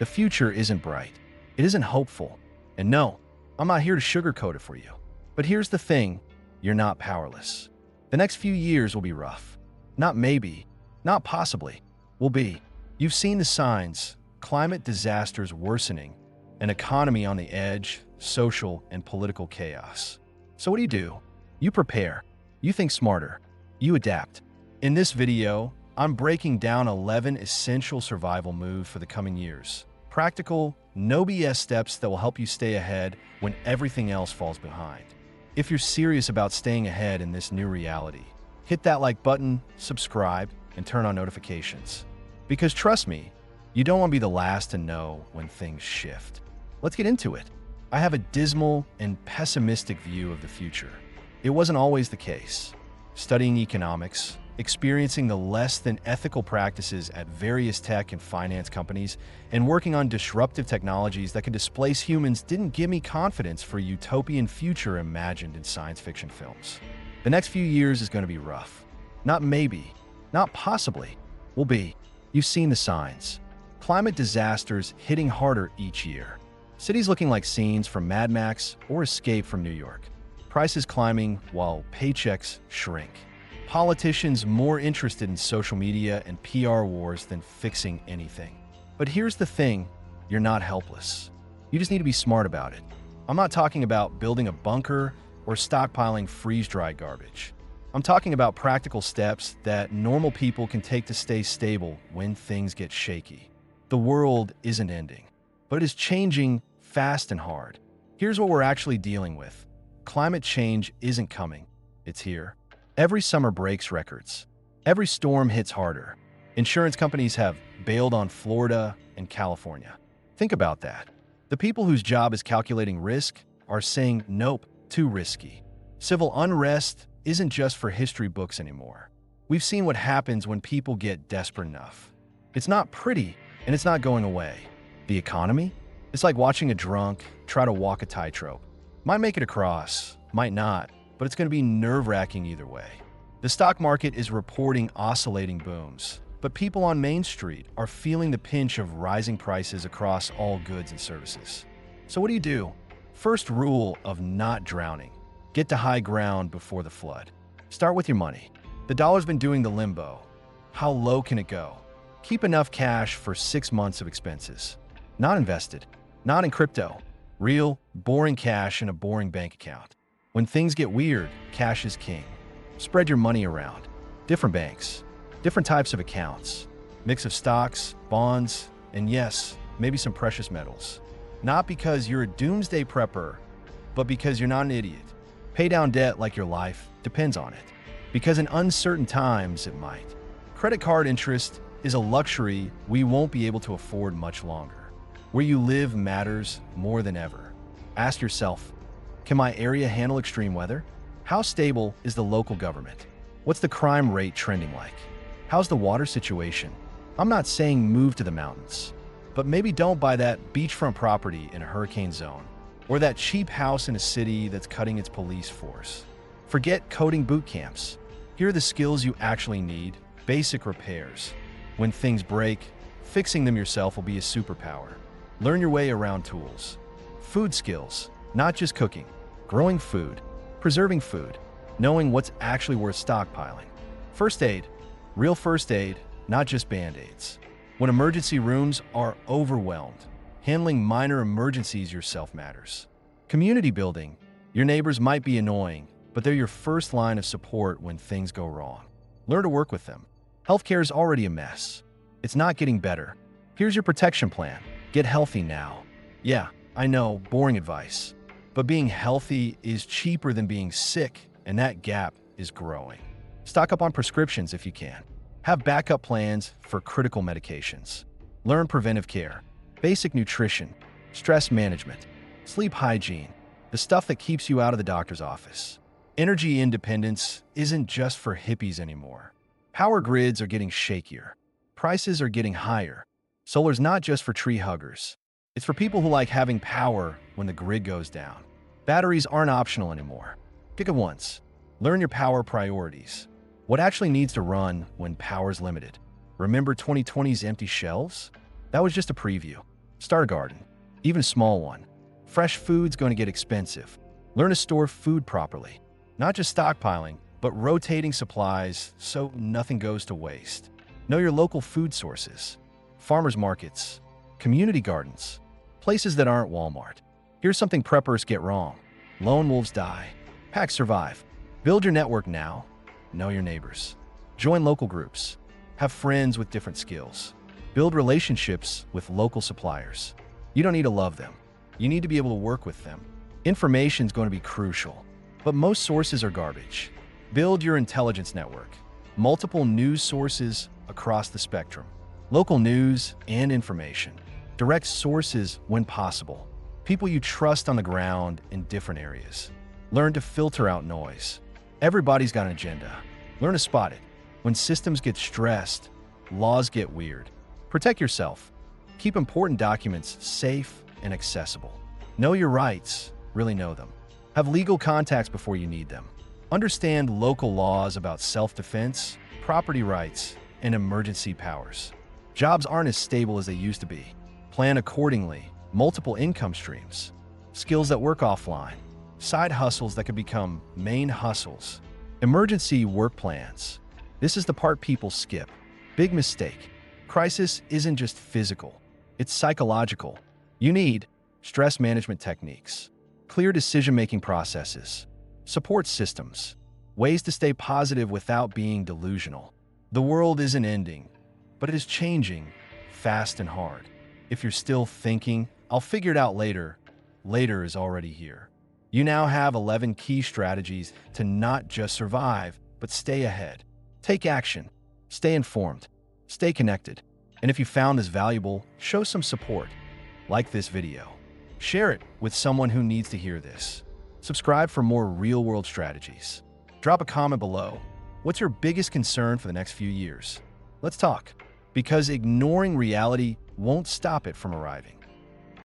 The future isn't bright. It isn't hopeful. And no, I'm not here to sugarcoat it for you. But here's the thing, you're not powerless. The next few years will be rough. Not maybe, not possibly, will be. You've seen the signs, climate disasters worsening, an economy on the edge, social and political chaos. So what do? You prepare. You think smarter. You adapt. In this video, I'm breaking down 11 essential survival moves for the coming years. Practical, no BS steps that will help you stay ahead when everything else falls behind. If you're serious about staying ahead in this new reality, hit that like button, subscribe, and turn on notifications. Because trust me, you don't want to be the last to know when things shift. Let's get into it. I have a dismal and pessimistic view of the future. It wasn't always the case. Studying economics, experiencing the less than ethical practices at various tech and finance companies, and working on disruptive technologies that could displace humans didn't give me confidence for a utopian future imagined in science fiction films. The next few years is going to be rough. Not maybe, not possibly, will be. You've seen the signs. Climate disasters hitting harder each year. Cities looking like scenes from Mad Max or Escape from New York. Prices climbing while paychecks shrink. Politicians more interested in social media and PR wars than fixing anything. But here's the thing, you're not helpless. You just need to be smart about it. I'm not talking about building a bunker or stockpiling freeze-dried garbage. I'm talking about practical steps that normal people can take to stay stable when things get shaky. The world isn't ending, but it is changing fast and hard. Here's what we're actually dealing with. Climate change isn't coming, it's here. Every summer breaks records. Every storm hits harder. Insurance companies have bailed on Florida and California. Think about that. The people whose job is calculating risk are saying, nope, too risky. Civil unrest isn't just for history books anymore. We've seen what happens when people get desperate enough. It's not pretty, and it's not going away. The economy? It's like watching a drunk try to walk a tightrope. Might make it across, might not, but it's going to be nerve-wracking either way. The stock market is reporting oscillating booms, but people on Main Street are feeling the pinch of rising prices across all goods and services. So what do? First rule of not drowning. Get to high ground before the flood. Start with your money. The dollar's been doing the limbo. How low can it go? Keep enough cash for 6 months of expenses. Not invested, not in crypto. Real, boring cash in a boring bank account. When things get weird, cash is king. Spread your money around. Different banks, different types of accounts, mix of stocks, bonds, and yes, maybe some precious metals. Not because you're a doomsday prepper, but because you're not an idiot. Pay down debt like your life depends on it. Because in uncertain times, it might. Credit card interest is a luxury we won't be able to afford much longer. Where you live matters more than ever. Ask yourself, can my area handle extreme weather? How stable is the local government? What's the crime rate trending like? How's the water situation? I'm not saying move to the mountains, but maybe don't buy that beachfront property in a hurricane zone, or that cheap house in a city that's cutting its police force. Forget coding boot camps. Here are the skills you actually need: basic repairs. When things break, fixing them yourself will be a superpower. Learn your way around tools. Food skills, not just cooking. Growing food, preserving food, knowing what's actually worth stockpiling. First aid, real first aid, not just band-aids. When emergency rooms are overwhelmed, handling minor emergencies yourself matters. Community building, your neighbors might be annoying, but they're your first line of support when things go wrong. Learn to work with them. Healthcare is already a mess. It's not getting better. Here's your protection plan. Get healthy now. Yeah, I know, boring advice. But being healthy is cheaper than being sick, and that gap is growing. Stock up on prescriptions if you can. Have backup plans for critical medications. Learn preventive care, basic nutrition, stress management, sleep hygiene, the stuff that keeps you out of the doctor's office. Energy independence isn't just for hippies anymore. Power grids are getting shakier. Prices are getting higher. Solar's not just for tree huggers. It's for people who like having power when the grid goes down. Batteries aren't optional anymore. Pick it once. Learn your power priorities. What actually needs to run when power's limited? Remember 2020's empty shelves? That was just a preview. Start a garden, even a small one. Fresh food's going to get expensive. Learn to store food properly. Not just stockpiling, but rotating supplies so nothing goes to waste. Know your local food sources, farmers markets, community gardens, places that aren't Walmart. Here's something preppers get wrong. Lone wolves die. Packs survive. Build your network now. Know your neighbors. Join local groups. Have friends with different skills. Build relationships with local suppliers. You don't need to love them. You need to be able to work with them. Information's going to be crucial, but most sources are garbage. Build your intelligence network. Multiple news sources across the spectrum. Local news and information. Direct sources when possible. People you trust on the ground in different areas. Learn to filter out noise. Everybody's got an agenda. Learn to spot it. When systems get stressed, laws get weird. Protect yourself. Keep important documents safe and accessible. Know your rights. Really know them. Have legal contacts before you need them. Understand local laws about self-defense, property rights, and emergency powers. Jobs aren't as stable as they used to be. Plan accordingly. Multiple income streams. Skills that work offline. Side hustles that could become main hustles. Emergency work plans. This is the part people skip. Big mistake. Crisis isn't just physical. It's psychological. You need stress management techniques, clear decision-making processes, support systems, ways to stay positive without being delusional. The world isn't ending, but it is changing fast and hard. If you're still thinking, I'll figure it out later, later is already here. You now have 11 key strategies to not just survive, but stay ahead. Take action, stay informed, stay connected. And if you found this valuable, show some support. Like this video. Share it with someone who needs to hear this. Subscribe for more real-world strategies. Drop a comment below. What's your biggest concern for the next few years? Let's talk. Because ignoring reality won't stop it from arriving.